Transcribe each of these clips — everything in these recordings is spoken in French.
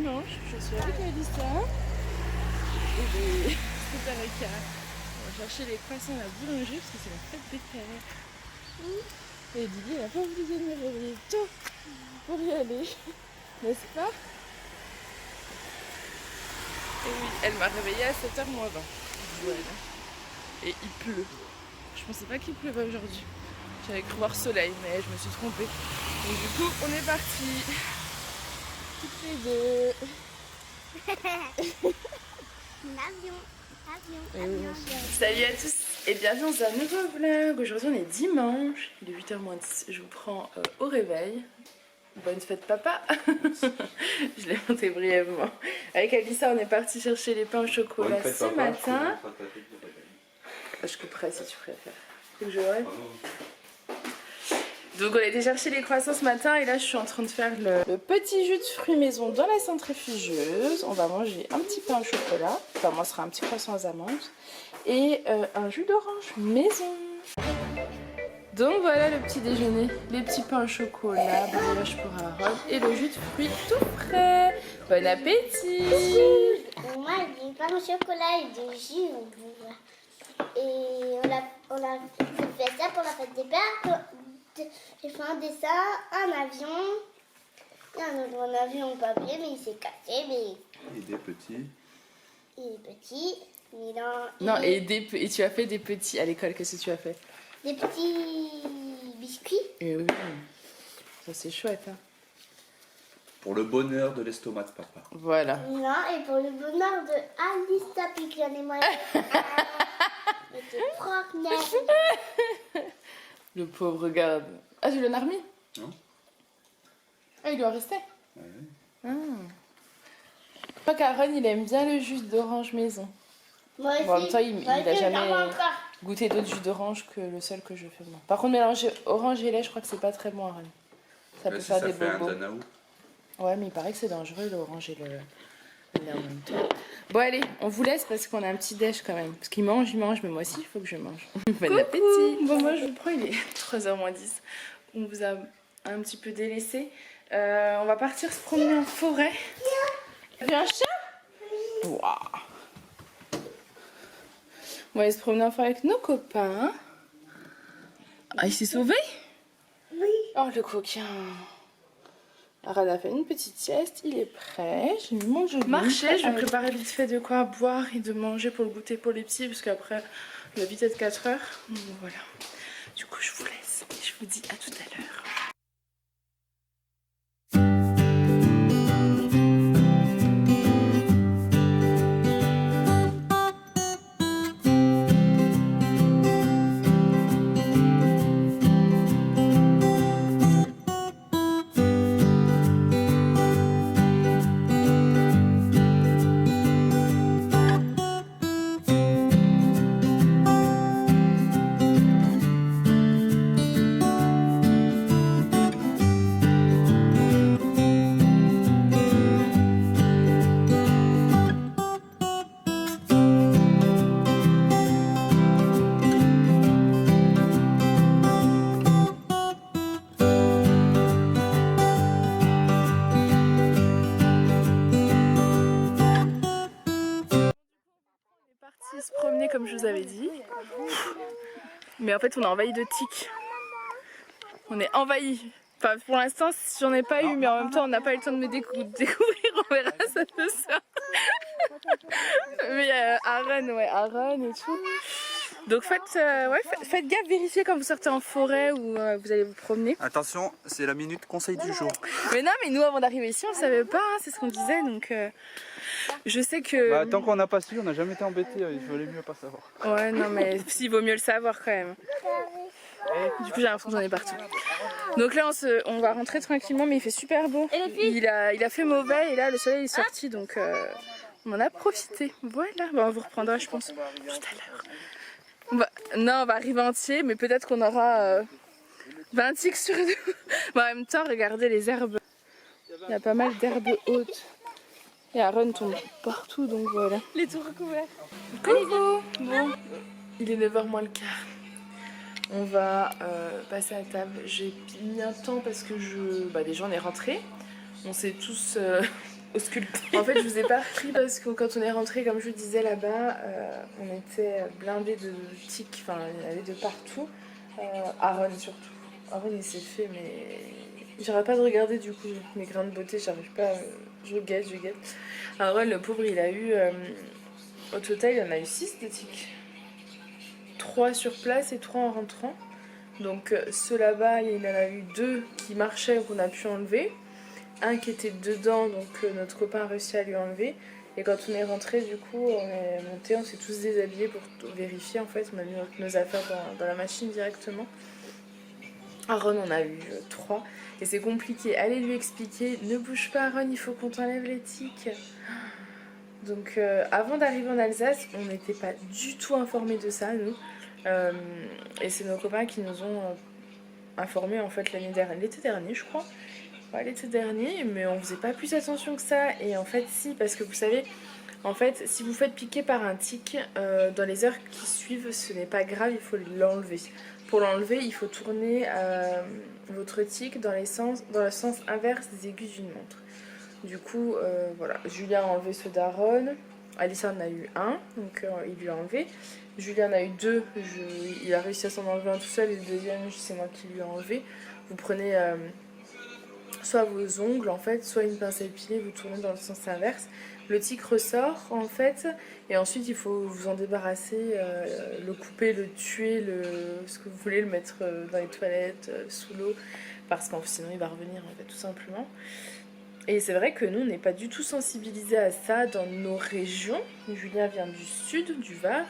dimanche, je suis avec Alissa et les Tariqa. On va chercher les croissants à la boulangerie parce que c'est la fête des pères. Et Lily elle n'a pas voulu de me réveiller tôt pour y aller, n'est-ce pas? Et oui, elle m'a réveillée à 7h moins 20. Voilà. Et il pleut. Je pensais pas qu'il pleuvait aujourd'hui. J'avais cru voir soleil, mais je me suis trompée. Donc du coup, on est partis. Toutes les deux. L'avion. Salut à tous et bienvenue dans un nouveau vlog. Aujourd'hui on est dimanche, il est 8h moins 10. Je vous prends au réveil. Bonne fête papa. Je l'ai monté brièvement. Avec Alissa on est parti chercher les pains au chocolat ce matin. Je couperai si tu préfères. Faut que je rêve. Donc on a été chercher les croissants ce matin et là je suis en train de faire le petit jus de fruits maison dans la centrifugeuse. On va manger un petit pain au chocolat, enfin moi ce sera un petit croissant aux amandes et un jus d'orange maison. Donc voilà le petit déjeuner, les petits pains au chocolat, brioche pour Aaron et le jus de fruits tout frais. Bon appétit. Moi j'ai du pain au chocolat et du jus au bout. Et on a fait ça pour la fête des pères. J'ai fait un dessin, un avion, et un autre en avion en papier, mais il s'est cassé, mais... Et des petits. Il est petit, mais là... Non, et tu as fait des petits à l'école, qu'est-ce que tu as fait? Des petits biscuits. Et oui, ça c'est chouette hein. Pour le bonheur de l'estomac de papa. Voilà. Non, et pour le bonheur de Alissa Piglione et moi. C'était croque-neige. Le pauvre, regarde. Ah, tu l'en as remis? Non. Ah, il doit rester? Ouais. Ah. Je crois qu'Aaron, il aime bien le jus d'orange maison. Moi aussi. Bon, en même temps, il a jamais encore. goûté d'autres jus d'orange que le seul que je fais moi. Par contre, mélanger orange et lait, je crois que c'est pas très bon, Aaron. Ça peut Si faire ça des fait un bobos. Danaou. Ouais, mais il paraît que c'est dangereux l'orange et le lait en même temps. Bon, allez, on vous laisse parce qu'on a un petit déj quand même. Parce qu'il mange, mais moi aussi, il faut que je mange. Bon appétit. Bon, moi, je vous prends, il est 3h moins 10. On vous a un petit peu délaissé. On va partir se promener en forêt. T'as vu un chat? Waouh. On va aller se promener en forêt avec nos copains. Ah, il s'est sauvé? Oui. Oh, le coquin. Arad a fait une petite sieste, il est prêt. J'ai mis mon jeu de marcher. Je vais préparer vite fait de quoi boire et de manger pour le goûter pour les petits, parce qu'après, il va vite être 4h. Donc voilà. Du coup, je vous laisse et je vous dis à tout à l'heure. Se promener comme je vous avais dit, mais en fait on est envahi de tiques. On est envahi. Enfin pour l'instant j'en ai pas eu, mais en même temps on n'a pas eu le temps de me découvrir. On verra ça ce soir. Mais Aaron et tout. Donc faites gaffe, vérifiez quand vous sortez en forêt ou vous allez vous promener. Attention, c'est la minute conseil du jour. Mais non, mais nous avant d'arriver ici on savait pas, hein, c'est ce qu'on disait, donc je sais que... Bah, tant qu'on n'a pas su, on n'a jamais été embêté, il valait mieux pas savoir. Ouais, non, mais s'il vaut mieux le savoir quand même. Du coup, j'ai l'impression que j'en ai partout. Donc là, on va rentrer tranquillement, mais il fait super beau. Il a fait mauvais et là, le soleil est sorti, donc on en a profité. Voilà, bon, on vous reprendra, je pense, tout à l'heure. Non, on va arriver entier, mais peut-être qu'on aura 20 tiques sur nous. Mais en même temps, regardez les herbes. Il y a pas mal d'herbes hautes. Et Aaron tombe partout, donc voilà. Les tours recouverts. Coucou. Bon, il est 9h moins le quart. On va passer à table. J'ai mis un temps parce que déjà on est rentré. On s'est tous au sculpté. En fait je vous ai pas repris parce que quand on est rentré, comme je vous disais là-bas, on était blindés de tiques, enfin il y en avait de partout. Aaron surtout. Aaron il s'est fait mais... J'arrête pas de regarder du coup mes grains de beauté, j'arrive pas, je guette. Aaron le pauvre il a eu, au total il en a eu 6 de tiques. 3 sur place et 3 en rentrant. Donc ceux là-bas, il y en a eu 2 qui marchaient qu'on a pu enlever. Un qui était dedans, donc notre copain a réussi à lui enlever. Et quand on est rentré, du coup, on est monté, on s'est tous déshabillés pour vérifier. En fait, on a mis nos affaires dans la machine directement. Aaron en a eu 3. Et c'est compliqué. Allez lui expliquer, ne bouge pas Aaron, il faut qu'on t'enlève les tiques. Donc avant d'arriver en Alsace, on n'était pas du tout informés de ça, nous. Et c'est nos copains qui nous ont informés en fait l'été dernier, je crois. Ouais, l'été dernier, mais on faisait pas plus attention que ça. Et en fait, si, parce que vous savez, en fait, si vous faites piquer par un tic, dans les heures qui suivent, ce n'est pas grave, il faut l'enlever. Pour l'enlever, il faut tourner votre tic dans le sens inverse des aiguilles d'une montre. Du coup, voilà, Julien a enlevé ceux d'Aaron. Alice en a eu un, donc il lui a enlevé. Julien en a eu 2, il a réussi à s'en enlever un tout seul, et le deuxième, c'est moi qui lui ai enlevé. Vous prenez soit vos ongles, en fait, soit une pince à épiler, vous tournez dans le sens inverse. Le tic ressort, en fait, et ensuite il faut vous en débarrasser, le couper, le tuer, ce que vous voulez, le mettre dans les toilettes, sous l'eau, parce que sinon il va revenir, en fait, tout simplement. Et c'est vrai que nous, on n'est pas du tout sensibilisés à ça dans nos régions. Julien vient du sud, du Var,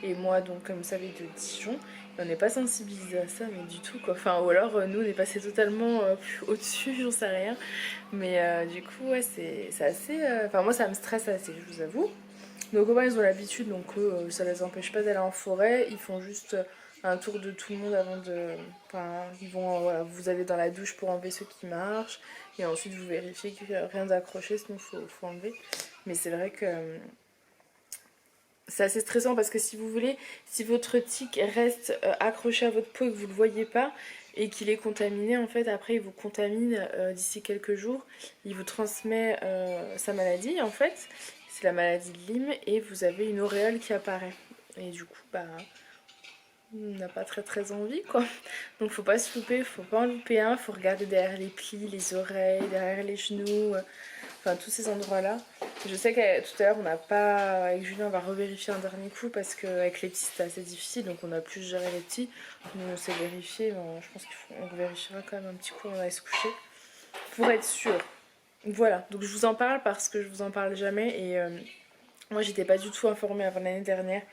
et moi, donc, comme vous savez, de Dijon. Et on n'est pas sensibilisés à ça, mais du tout, quoi. Enfin, ou alors, nous, on est passé totalement au-dessus, j'en sais rien. Mais du coup, ouais, c'est assez... Enfin, moi, ça me stresse assez, je vous avoue. Nos copains, ils ont l'habitude, donc eux, ça les empêche pas d'aller en forêt. Ils font juste un tour de tout le monde avant de... Enfin, ils vont, voilà, vous allez dans la douche pour enlever ceux qui marchent. Et ensuite, vous vérifiez qu'il n'y a rien d'accroché, sinon il faut enlever. Mais c'est vrai que c'est assez stressant parce que si vous voulez, si votre tic reste accroché à votre peau et que vous ne le voyez pas et qu'il est contaminé, en fait, après, il vous contamine d'ici quelques jours. Il vous transmet sa maladie, en fait. C'est la maladie de Lyme et vous avez une auréole qui apparaît. Et du coup, bah... on n'a pas très envie quoi. Donc faut pas se louper, faut pas en louper un, faut regarder derrière les plis, les oreilles, derrière les genoux, enfin tous ces endroits là. Je sais que tout à l'heure on n'a pas, avec Julien on va revérifier un dernier coup parce qu'avec les petits c'était assez difficile donc on a plus géré les petits. Nous on s'est vérifié, mais je pense qu'on vérifiera quand même un petit coup avant d'aller se coucher pour être sûr. Voilà, donc je vous en parle parce que je vous en parle jamais et moi j'étais pas du tout informée avant l'année dernière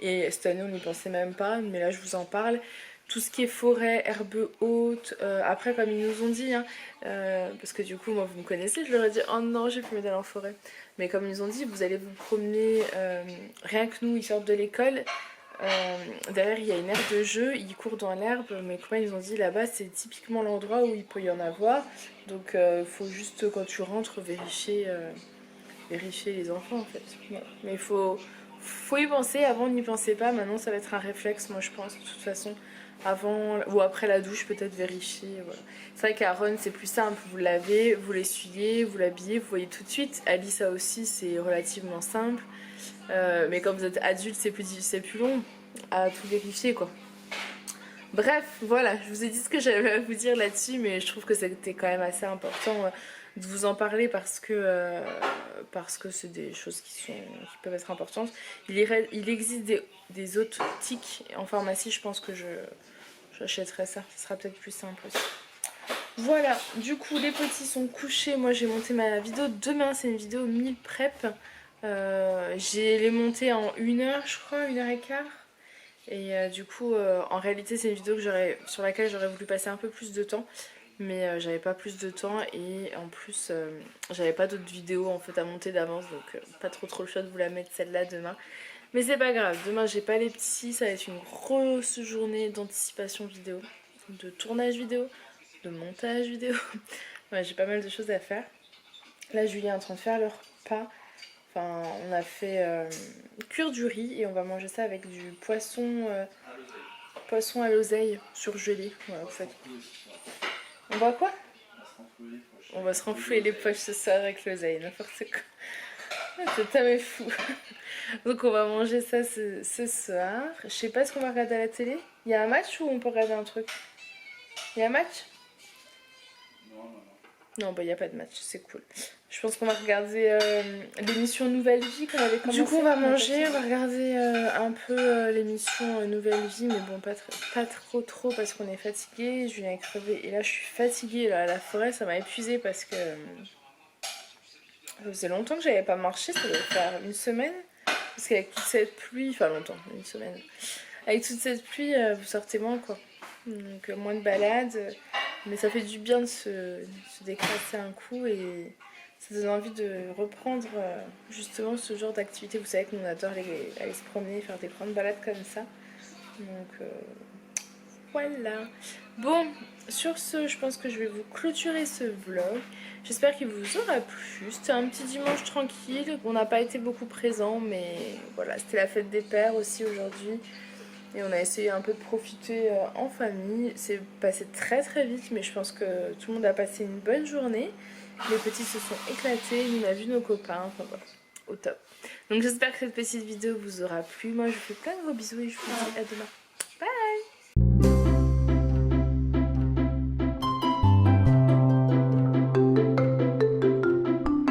et cette année on n'y pensait même pas, mais là je vous en parle. Tout ce qui est forêt, herbe haute, après comme ils nous ont dit, hein, parce que du coup moi vous me connaissez, je leur ai dit oh non j'ai plus d'aller en forêt. Mais comme ils nous ont dit, vous allez vous promener, rien que nous ils sortent de l'école, derrière il y a une aire de jeu, ils courent dans l'herbe, mais comme ils nous ont dit là-bas c'est typiquement l'endroit où il peut y en avoir. Donc faut juste quand tu rentres vérifier les enfants en fait. Voilà. Mais il faut y penser, avant on n'y pensait pas, maintenant ça va être un réflexe moi je pense de toute façon. Avant ou après la douche peut-être vérifier. Voilà. C'est vrai qu'Aaron c'est plus simple, vous lavez, vous l'essuyez, vous l'habillez, vous voyez tout de suite. Alice ça aussi c'est relativement simple. Mais quand vous êtes adulte c'est plus long à tout vérifier quoi. Bref, voilà, je vous ai dit ce que j'avais à vous dire là-dessus, mais je trouve que c'était quand même assez important de vous en parler parce que c'est des choses qui peuvent être importantes. Il existe des autres tics en pharmacie, je pense que j'achèterai ça, ce sera peut-être plus simple aussi. Voilà, du coup les petits sont couchés, moi j'ai monté ma vidéo, demain c'est une vidéo meal prep, j'ai les montés en 1 heure je crois, 1h15. Et du coup, en réalité, c'est une vidéo sur laquelle j'aurais voulu passer un peu plus de temps. Mais j'avais pas plus de temps et en plus, j'avais pas d'autres vidéos en fait à monter d'avance. Donc pas trop le choix de vous la mettre celle-là demain. Mais c'est pas grave, demain j'ai pas les petits. Ça va être une grosse journée d'anticipation vidéo, de tournage vidéo, de montage vidéo. Ouais, j'ai pas mal de choses à faire. Là, Julien est en train de faire le repas. Enfin, on a fait cuire du riz et on va manger ça avec du poisson à l'oseille surgelé. Voilà, en fait. On voit quoi? On va se renflouer les poches ce soir avec l'oseille, n'importe quoi. C'est tellement fou. Donc on va manger ça ce soir. Je sais pas ce qu'on va regarder à la télé. Il y a un match ou on peut regarder un truc? Il y a un match? Non, bah il n'y a pas de match, c'est cool. Je pense qu'on va regarder l'émission Nouvelle Vie qu'on avait commencé. Du coup on va manger, on va regarder un peu l'émission Nouvelle Vie, mais bon pas trop parce qu'on est fatigué. Julien est crevé et là je suis fatiguée. Là, à la forêt ça m'a épuisée parce que ça faisait longtemps que j'avais pas marché, ça devait faire une semaine. Parce qu'avec toute cette pluie, enfin longtemps, une semaine. Avec toute cette pluie, vous sortez moins quoi. Donc moins de balades. Mais ça fait du bien de se déclasser un coup et ça donne envie de reprendre justement ce genre d'activité. Vous savez que nous on adore aller se promener, faire des grandes balades comme ça. Donc voilà. Bon, sur ce, je pense que je vais vous clôturer ce vlog. J'espère qu'il vous aura plu. C'était un petit dimanche tranquille. On n'a pas été beaucoup présents, mais voilà, c'était la fête des pères aussi aujourd'hui. Et on a essayé un peu de profiter en famille. C'est passé très vite, mais je pense que tout le monde a passé une bonne journée. Les petits se sont éclatés, on a vu nos copains, enfin voilà, au top. Donc j'espère que cette petite vidéo vous aura plu. Moi je vous fais plein de gros bisous et je vous dis à demain.